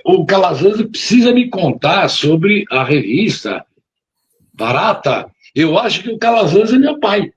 o Calazans precisa me contar sobre a revista Barata. Eu acho que o Calazans é meu pai.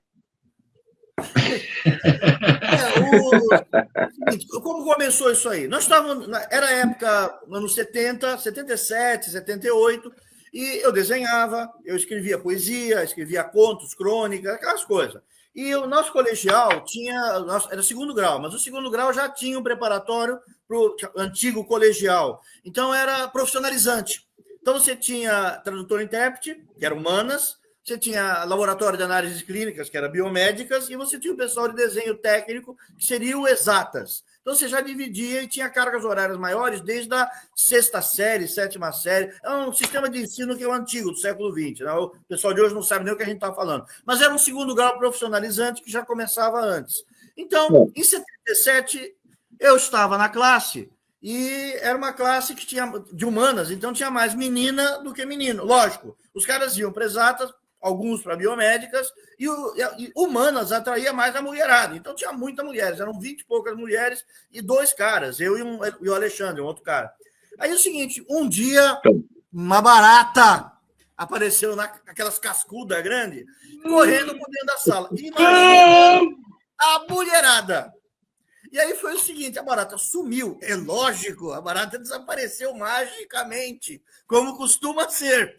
Como começou isso aí? Nós estávamos, era a época, anos 70, 77, 78, e eu desenhava, eu escrevia poesia, escrevia contos, crônicas, aquelas coisas. E o nosso colegial tinha, era segundo grau, mas o segundo grau já tinha um preparatório para o antigo colegial. Então era profissionalizante. Então você tinha tradutor e intérprete, que era humanas, você tinha laboratório de análises clínicas, que era biomédicas, e você tinha o pessoal de desenho técnico, que seriam exatas. Então, você já dividia e tinha cargas horárias maiores desde a sexta série, sétima série. É um sistema de ensino que é o antigo, do século XX. Né? O pessoal de hoje não sabe nem o que a gente está falando. Mas era um segundo grau profissionalizante que já começava antes. Então, em 77, eu estava na classe e era uma classe que tinha de humanas, então tinha mais menina do que menino. Lógico, os caras iam para exatas, alguns para biomédicas, e humanas atraía mais a mulherada. Então tinha muitas mulheres, eram 20 e poucas mulheres e 2 caras, eu e o Alexandre, um outro cara. Aí é o seguinte, um dia, uma barata apareceu naquelas cascudas grandes, correndo por dentro da sala. E imagina a mulherada. E aí foi o seguinte, a barata sumiu. É lógico, a barata desapareceu magicamente, como costuma ser.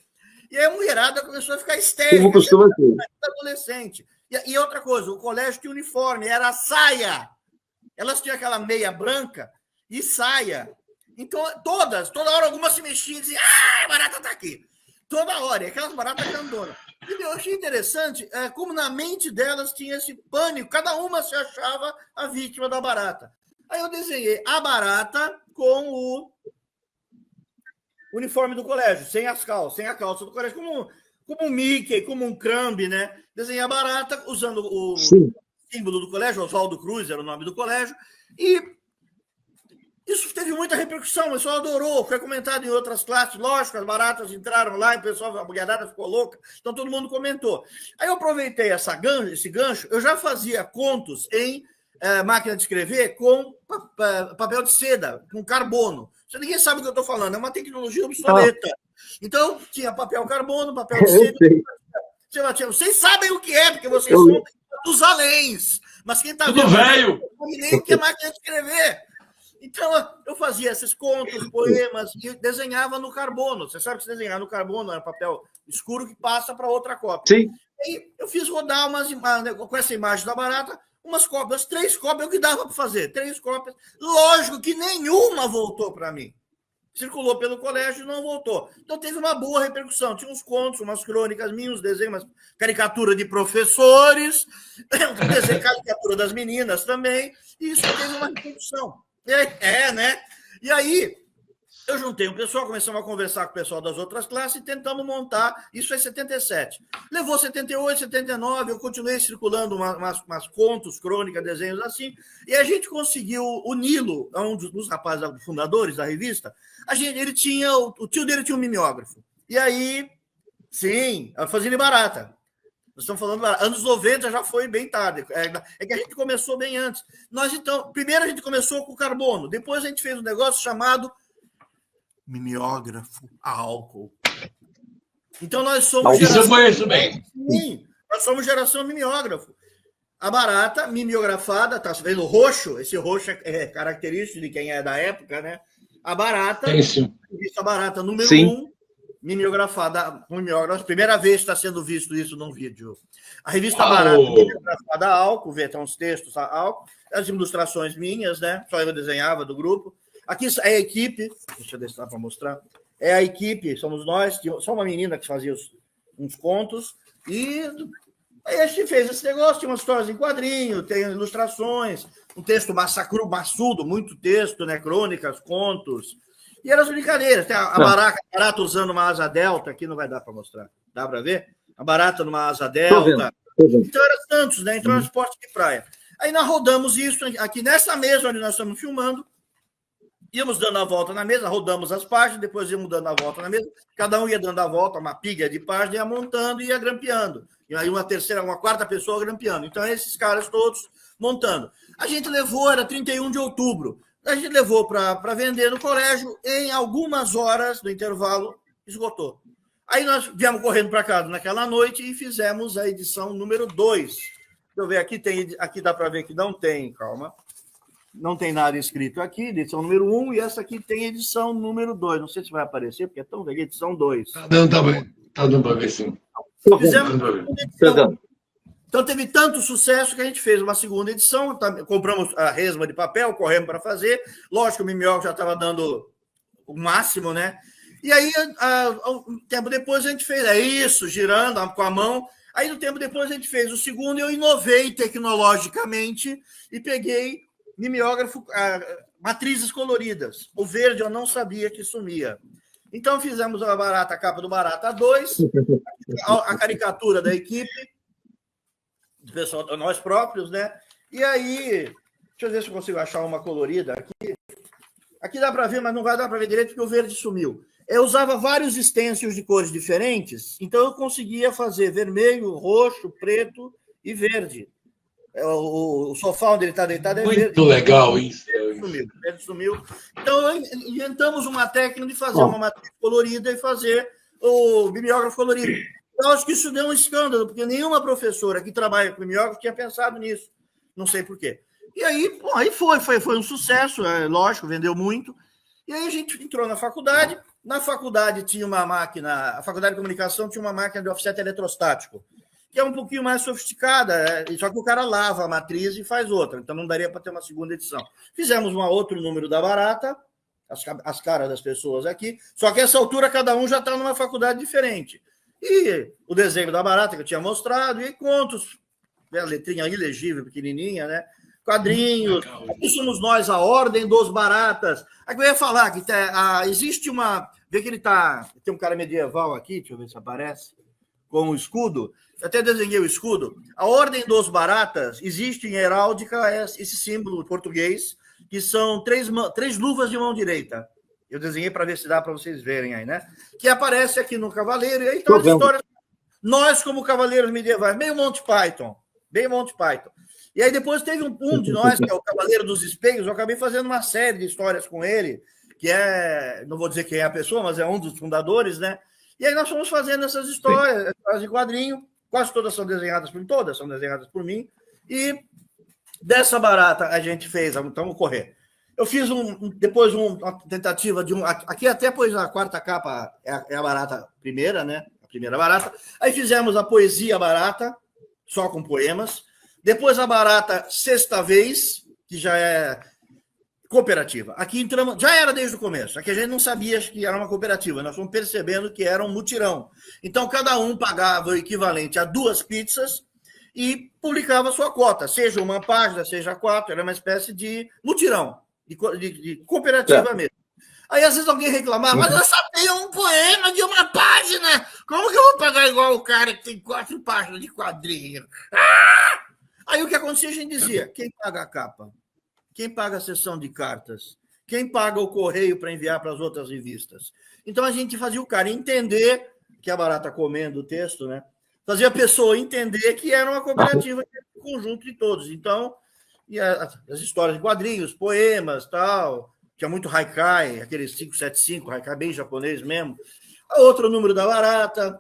E aí a mulherada começou a ficar histérica. Como costuma ser. Adolescente. E outra coisa, o colégio tinha uniforme, era saia. Elas tinham aquela meia branca e saia. Então, toda hora algumas se mexiam e diziam, a barata está aqui. Toda hora, e aquelas baratas grandonas. E eu achei interessante como na mente delas tinha esse pânico, cada uma se achava a vítima da barata. Aí eu desenhei a barata com o uniforme do colégio, sem as calças, sem a calça do colégio, como um Mickey, como um Crumb, né? Desenhei a barata usando o símbolo do colégio, Oswaldo Cruz era o nome do colégio, e isso teve muita repercussão, o pessoal adorou, foi comentado em outras classes, lógico, as baratas entraram lá, e o pessoal, a mulherada ficou louca, então todo mundo comentou. Aí eu aproveitei esse gancho, eu já fazia contos em máquina de escrever com papel de seda, com carbono. Ninguém sabe o que eu estou falando, é uma tecnologia obsoleta. Então, tinha papel carbono, papel de seda. Vocês sabem o que é, porque vocês são dos aléns. Mas quem está vendo, velho, não sabe nem o que é máquina de escrever. Então, eu fazia esses contos, poemas, e desenhava no carbono. Você sabe que se desenhar no carbono é papel escuro que passa para outra cópia. Sim. E eu fiz rodar com essa imagem da barata, umas cópias, 3 cópias, é o que dava para fazer, 3 cópias. Lógico que nenhuma voltou para mim. Circulou pelo colégio e não voltou. Então teve uma boa repercussão. Tinha uns contos, umas crônicas minhas, uns desenhos, umas caricatura de professores, um desenho, caricatura das meninas também, e isso teve uma repercussão. Né? E aí, eu juntei um pessoal, começamos a conversar com o pessoal das outras classes e tentamos montar, isso é 77. Levou 78, 79, eu continuei circulando umas contos, crônicas, desenhos assim, e a gente conseguiu, o Nilo, um dos rapazes fundadores da revista, ele tinha, o tio dele tinha um mimeógrafo. E aí, sim, a Fazenda Barata. Nós estamos falando, anos 90 já foi bem tarde. É que a gente começou bem antes. Então, primeiro a gente começou com o carbono, depois a gente fez um negócio chamado mimeógrafo a álcool. Então, nós somos geração... Isso eu conheço bem. Sim, nós somos geração mimeógrafo. A barata, mimeografada, tá vendo o roxo? Esse roxo é característico de quem é da época, né? A barata, a barata número 1, mimeografada, primeira vez que está sendo visto isso num vídeo. A revista Barata, mimeografada a álcool, vê, tem uns textos a álcool, as ilustrações minhas, né? Só eu desenhava do grupo. Aqui é a equipe, deixa eu deixar para mostrar. É a equipe, somos nós, só uma menina que fazia uns contos, e aí a gente fez esse negócio, tinha umas histórias em quadrinho, tem ilustrações, um texto maçudo, muito texto, né? Crônicas, contos. E eram as brincadeiras. Tem a barata usando uma asa delta, aqui não vai dar para mostrar. Dá para ver? A barata numa asa delta. Então era Santos, né? Então era esporte de praia. Aí nós rodamos isso aqui nessa mesa onde nós estamos filmando. Íamos dando a volta na mesa, rodamos as páginas, depois íamos dando a volta na mesa. Cada um ia dando a volta, uma pilha de páginas, ia montando e ia grampeando. E aí uma quarta pessoa grampeando. Então esses caras todos montando. A gente levou, era 31 de outubro. A gente levou para vender no colégio, em algumas horas do intervalo, esgotou. Aí nós viemos correndo para casa naquela noite e fizemos a edição número 2. Deixa eu ver, aqui dá para ver que não tem, calma. Não tem nada escrito aqui, edição número 1, e essa aqui tem edição número 2. Não sei se vai aparecer, porque é tão velha, edição 2. Não, tá bem. Tá dando para ver, sim. Fizemos edição. Então, teve tanto sucesso que a gente fez uma segunda edição, compramos a resma de papel, corremos para fazer. Lógico, o mimeógrafo já estava dando o máximo, né? E aí, um tempo depois, a gente fez isso, girando com a mão. Aí, um tempo depois, a gente fez o segundo e eu inovei tecnologicamente e peguei mimeógrafo, matrizes coloridas. O verde eu não sabia que sumia. Então, fizemos a capa do Barata 2, a caricatura da equipe, do pessoal, nós próprios, né? E aí, deixa eu ver se eu consigo achar uma colorida aqui. Aqui dá para ver, mas não vai dar para ver direito porque o verde sumiu. Eu usava vários stencils de cores diferentes, então eu conseguia fazer vermelho, roxo, preto e verde. O sofá onde ele está deitado é verde. Muito legal isso. O verde sumiu. Então, inventamos uma técnica de fazer uma matriz colorida e fazer o mimeógrafo colorido. Eu acho que isso deu um escândalo, porque nenhuma professora que trabalha com mimeógrafo tinha pensado nisso. Não sei por quê. E aí, aí foi um sucesso, lógico, vendeu muito. E aí a gente entrou na faculdade. Na faculdade tinha uma máquina, a faculdade de comunicação tinha uma máquina de offset eletrostático, que é um pouquinho mais sofisticada, só que o cara lava a matriz e faz outra, então não daria para ter uma segunda edição. Fizemos um outro número da Barata, as caras das pessoas aqui, só que a essa altura cada um já está numa faculdade diferente. E o desenho da Barata que eu tinha mostrado, e contos, a letrinha ilegível, pequenininha, né? Quadrinhos, aqui somos nós, a Ordem dos Baratas. Aqui eu ia falar que existe uma... Vê que ele tá... Tem um cara medieval aqui, deixa eu ver se aparece, com o escudo. Eu até desenhei o escudo. A Ordem dos Baratas, existe em heráldica esse símbolo português, que são três luvas de mão direita. Eu desenhei para ver se dá para vocês verem aí, né? Que aparece aqui no Cavaleiro. E aí estão as histórias. Nós, como cavaleiros medievais, meio Monty Python. Bem Monty Python. E aí depois teve um de nós, que é o Cavaleiro dos Espelhos. Eu acabei fazendo uma série de histórias com ele, que não vou dizer quem é a pessoa, mas é um dos fundadores, né? E aí nós fomos fazendo essas histórias de quadrinho. Quase todas são desenhadas por mim. E dessa Barata a gente fez, então vamos correr. Eu fiz depois uma tentativa de aqui até pois a quarta capa é a Barata primeira, né? A primeira Barata. Aí fizemos a poesia Barata, só com poemas. Depois a Barata Sexta Vez, que já é cooperativa. Aqui entramos, já era desde o começo, aqui a gente não sabia que era uma cooperativa, nós fomos percebendo que era um mutirão. Então cada um pagava o equivalente a 2 pizzas e publicava a sua cota, seja uma página, seja 4, era uma espécie de mutirão. De cooperativa mesmo. Aí, às vezes, alguém reclamava, mas eu só tenho um poema de uma página. Como que eu vou pagar igual o cara que tem 4 páginas de quadrinho? Aí, o que acontecia, a gente dizia, quem paga a capa? Quem paga a sessão de cartas? Quem paga o correio para enviar para as outras revistas? Então, a gente fazia o cara entender que a Barata comendo o texto, né? Fazia a pessoa entender que era uma cooperativa de conjunto de todos. Então, e as histórias de quadrinhos, poemas, tal. Tinha muito haikai, aquele 575, haikai bem japonês mesmo. Outro número da Barata.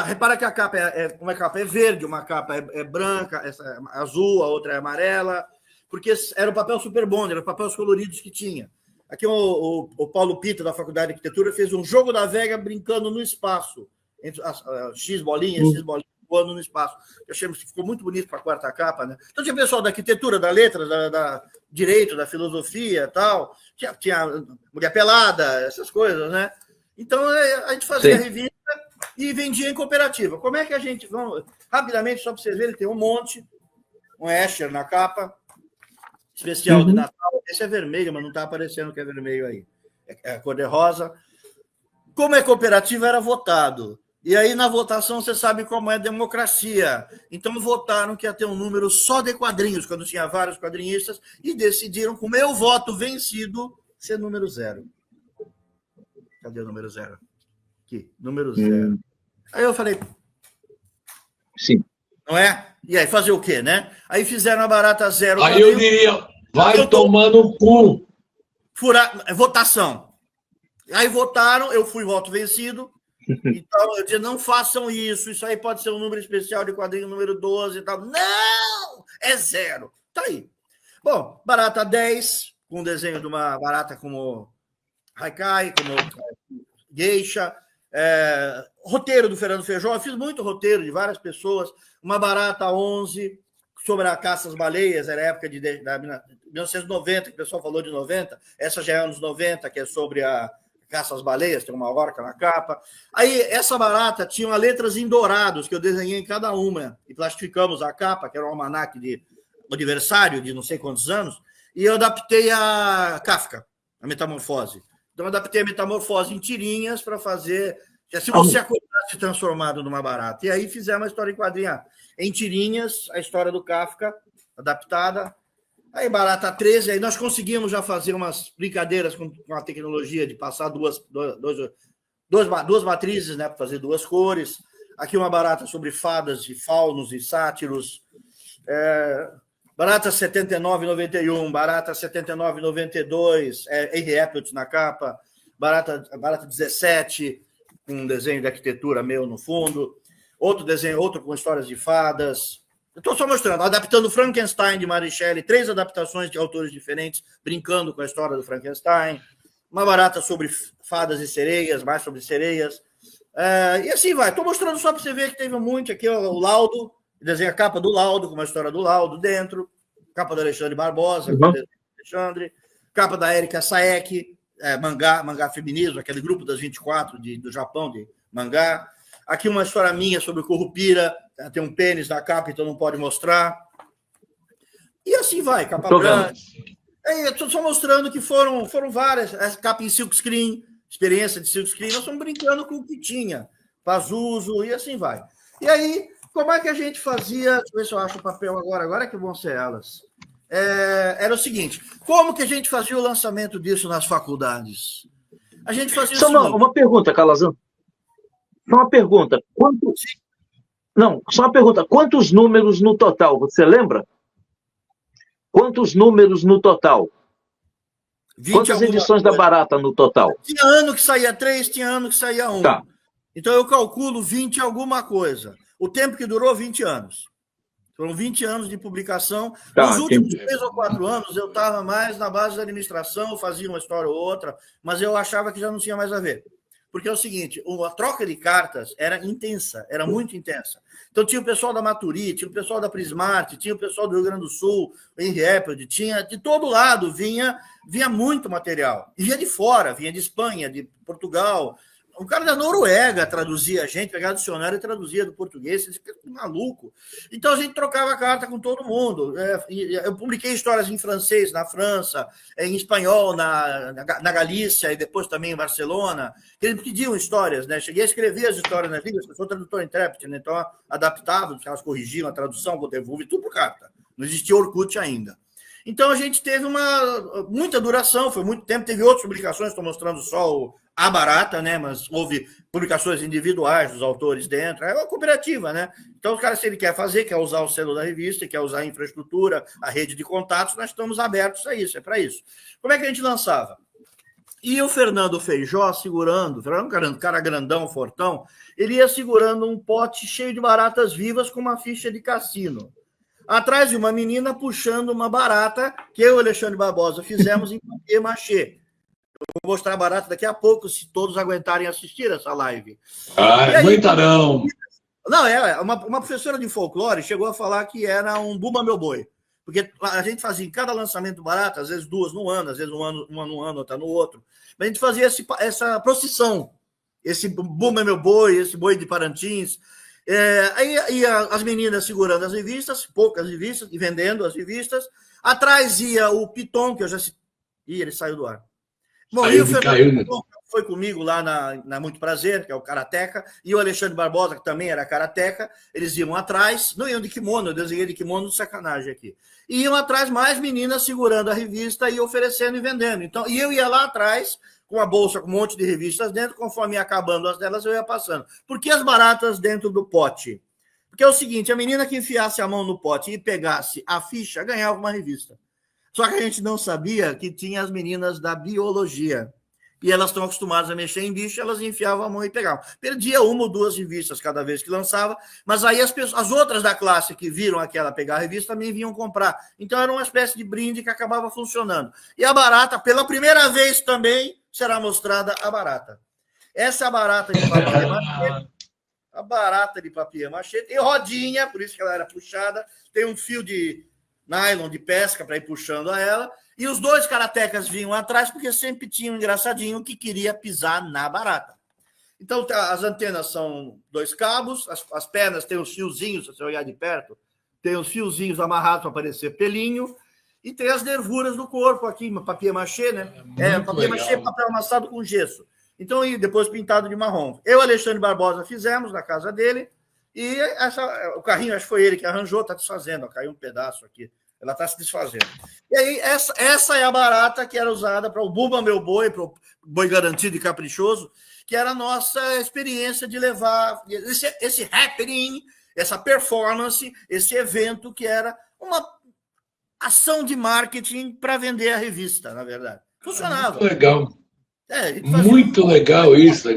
Repara que a capa uma capa é verde, uma capa é branca, essa é azul, a outra é amarela, porque era o papel Super Bond, eram os papéis coloridos que tinha. Aqui o Paulo Pita, da Faculdade de Arquitetura, fez um jogo da Vega brincando no espaço, entre as X bolinhas, voando no espaço. Eu achei que ficou muito bonito para a quarta capa, né? Então tinha pessoal da arquitetura, da letras, da direito, da filosofia, tal. Tinha mulher pelada, essas coisas, né? Então a gente fazia revista e vendia em cooperativa. Como é que a gente... Vamos, rapidamente, só para vocês verem, tem um monte, um Escher na capa, especial de Natal. Esse é vermelho, mas não está aparecendo que é vermelho aí. É a cor de rosa. Como é cooperativa, era votado. E aí, na votação, você sabe como é democracia. Então, votaram que ia ter um número só de quadrinhos, quando tinha vários quadrinistas, e decidiram, com o meu voto vencido, ser número 0. Cadê o número 0? Aqui, número 0. Aí eu falei... Sim. Não é? E aí, fazer o quê, né? Aí fizeram a Barata 0. Aí eu diria, vai tomar no cu. votação. Aí votaram, eu fui voto vencido. Então, eu disse, não façam isso aí pode ser um número especial de quadrinho número 12 e tal. Não! É 0. Tá aí. Bom, barata 10, com um desenho de uma barata como Haikai, como Geisha, roteiro do Fernando Feijó, eu fiz muito roteiro de várias pessoas, uma barata 11, sobre a caça às baleias, era a época de 1990, que o pessoal falou de 90, essa já é anos 90, que é sobre a caça às baleias, tem uma orca na capa. Aí, essa barata tinha letras em dourados, que eu desenhei em cada uma, e plastificamos a capa, que era um almanaque de aniversário de não sei quantos anos, e eu adaptei a Kafka, a Metamorfose. Então, eu adaptei a Metamorfose em tirinhas para fazer... Se você acordasse transformado numa barata. E aí fizemos uma história em quadrinho em tirinhas, a história do Kafka, adaptada. Aí, barata 13, aí nós conseguimos já fazer umas brincadeiras com a tecnologia de passar duas matrizes, né, para fazer 2 cores. Aqui uma barata sobre fadas e faunos e sátiros. Barata 79,91, barata 79,92, Henry Appelt na capa, barata 17, com um desenho de arquitetura meu no fundo, outro com histórias de fadas. Eu estou só mostrando, adaptando Frankenstein de Mary Shelley, 3 adaptações de autores diferentes, brincando com a história do Frankenstein, uma barata sobre fadas e sereias, mais sobre sereias, e assim vai. Estou mostrando só para você ver que teve muito aqui, o Laudo, desenha a capa do Laudo, com uma história do Laudo dentro, capa do Alexandre Barbosa, com Alexandre, capa da Erika Saeki, mangá feminismo, aquele grupo das 24 do Japão de mangá. Aqui uma história minha sobre o Curupira, tem um pênis na capa, então não pode mostrar. E assim vai, capa branca. Estou só mostrando que foram várias, essa capa em silkscreen, experiência de silkscreen, nós estamos brincando com o que tinha, Pazuzu, e assim vai. E aí, como é que a gente fazia? Deixa eu ver se eu acho o papel agora que vão ser elas. Era o seguinte, como que a gente fazia o lançamento disso nas faculdades? A gente fazia uma pergunta, Calazão. Só uma pergunta. Só uma pergunta. Quantos números no total, você lembra? Quantos números no total? Quantas edições da barata no total? Tinha ano que saía 3, tinha ano que saía 1. Tá. Então eu calculo 20 alguma coisa. O tempo que durou, 20 anos. Foram 20 anos de publicação. Nos últimos 3 ou 4 anos, eu estava mais na base da administração, fazia uma história ou outra, mas eu achava que já não tinha mais a ver. Porque é o seguinte, a troca de cartas era intensa, era muito intensa. Então tinha o pessoal da Maturi, tinha o pessoal da Prismart, tinha o pessoal do Rio Grande do Sul, o Henry Appelt, tinha de todo lado, vinha muito material. E vinha de fora, vinha de Espanha, de Portugal. O cara da Noruega traduzia a gente, pegava o dicionário e traduzia do português, você fica maluco. Então a gente trocava carta com todo mundo. Eu publiquei histórias em francês na França, em espanhol na Galícia e depois também em Barcelona. Eles pediam histórias, né? Cheguei a escrever as histórias nas línguas, eu sou tradutor intérprete, né? Então adaptava, elas corrigiam a tradução, o devolve, tudo por carta. Não existia Orkut ainda. Então a gente teve muita duração, foi muito tempo, teve outras publicações, estou mostrando só a barata, né? Mas houve publicações individuais dos autores dentro, é uma cooperativa, né? Então o cara, se ele quer fazer, quer usar o selo da revista, quer usar a infraestrutura, a rede de contatos, nós estamos abertos a isso, é para isso. Como é que a gente lançava? E o Fernando Feijó segurando, um cara grandão, fortão, ele ia segurando um pote cheio de baratas vivas com uma ficha de cassino. Atrás de uma menina puxando uma barata que eu e o Alexandre Barbosa fizemos em papier machê. Eu vou mostrar a barata daqui a pouco, se todos aguentarem assistir essa live. Aguentarão. Não, uma professora de folclore chegou a falar que era um Bumba Meu Boi. Porque a gente fazia em cada lançamento barata, às vezes 2 no ano, às vezes uma num ano, outra no outro. Mas a gente fazia essa procissão. Esse Bumba Meu Boi, esse boi de Parintins. Aí ia as meninas segurando as revistas, poucas revistas, e vendendo as revistas. Atrás ia o Piton, que eu já citei. Ih, ele saiu do ar. Bom, e o Fernando Piton foi comigo lá na Muito Prazer, que é o Karateka, e o Alexandre Barbosa, que também era Karateka. Eles iam atrás, não iam de kimono, eu desenhei de kimono de sacanagem aqui. E iam atrás mais meninas segurando a revista e oferecendo e vendendo. Então, e eu ia lá atrás com a bolsa com um monte de revistas dentro, conforme ia acabando as delas, eu ia passando. Por que as baratas dentro do pote? Porque é o seguinte, a menina que enfiasse a mão no pote e pegasse a ficha, ganhava uma revista. Só que a gente não sabia que tinha as meninas da biologia. E elas estão acostumadas a mexer em bicho, elas enfiavam a mão e pegavam. Perdia 1 ou 2 revistas cada vez que lançava, mas aí as outras da classe que viram aquela pegar a revista também vinham comprar. Então era uma espécie de brinde que acabava funcionando. E a barata, pela primeira vez também, será mostrada a barata. Essa é a barata de papier-mâché. A barata de papier-mâché. Tem rodinha, por isso que ela era puxada. Tem um fio de nylon de pesca para ir puxando a ela. E os 2 karatecas vinham atrás, porque sempre tinha um engraçadinho que queria pisar na barata. Então, as antenas são 2 cabos, as pernas têm os fiozinhos, se você olhar de perto, tem os fiozinhos amarrados para aparecer pelinho, e tem as nervuras do corpo aqui, papier-mâché, né? Papier-mâché, papel amassado com gesso. Então, e depois pintado de marrom. Eu e Alexandre Barbosa fizemos na casa dele, e o carrinho, acho que foi ele que arranjou, está desfazendo, caiu um pedaço aqui. Ela está se desfazendo. E aí, essa é a barata que era usada para o Bumba Meu Boi, para o Boi Garantido e Caprichoso, que era a nossa experiência de levar esse happening, essa performance, esse evento que era uma ação de marketing para vender a revista, na verdade. Funcionava. Muito legal. Muito legal isso.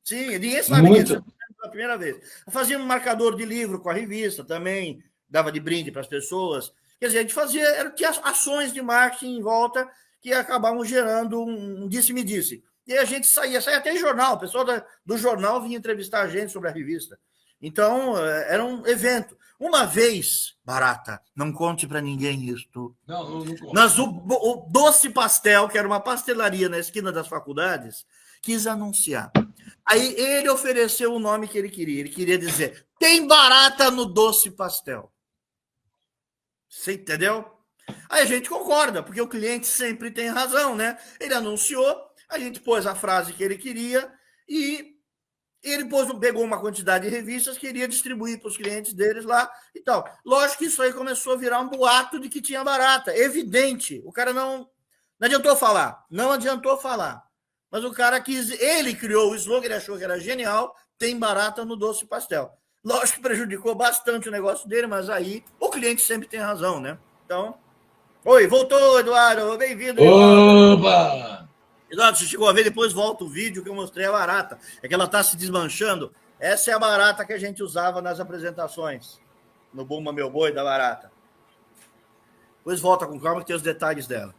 Sim, ninguém sabe que isso pela primeira vez. Fazia um marcador de livro com a revista também, dava de brinde para as pessoas. Quer dizer, a gente tinha ações de marketing em volta que acabavam gerando um disse-me-disse. E a gente saía até em jornal, o pessoal do jornal vinha entrevistar a gente sobre a revista. Então, era um evento. Uma vez, Barata, não conte para ninguém isto. Não conte. Mas o Doce Pastel, que era uma pastelaria na esquina das faculdades, quis anunciar. Aí ele ofereceu o nome que ele queria. Ele queria dizer, tem barata no Doce Pastel. Você entendeu? Aí a gente concorda, porque o cliente sempre tem razão, né? Ele anunciou, a gente pôs a frase que ele queria e ele pegou uma quantidade de revistas que iria distribuir para os clientes deles lá e tal. Lógico que isso aí começou a virar um boato de que tinha barata. Evidente. O cara não adiantou falar. Não adiantou falar. Mas o cara ele criou o slogan, ele achou que era genial, tem barata no Doce Pastel. Lógico que prejudicou bastante o negócio dele, mas aí o cliente sempre tem razão, né? Então, oi, voltou, Eduardo, bem-vindo. Opa! Eduardo, você chegou a ver, depois volta o vídeo que eu mostrei a barata. É que ela está se desmanchando. Essa é a barata que a gente usava nas apresentações, no Bumba Meu Boi da barata. Depois volta com calma que tem os detalhes dela.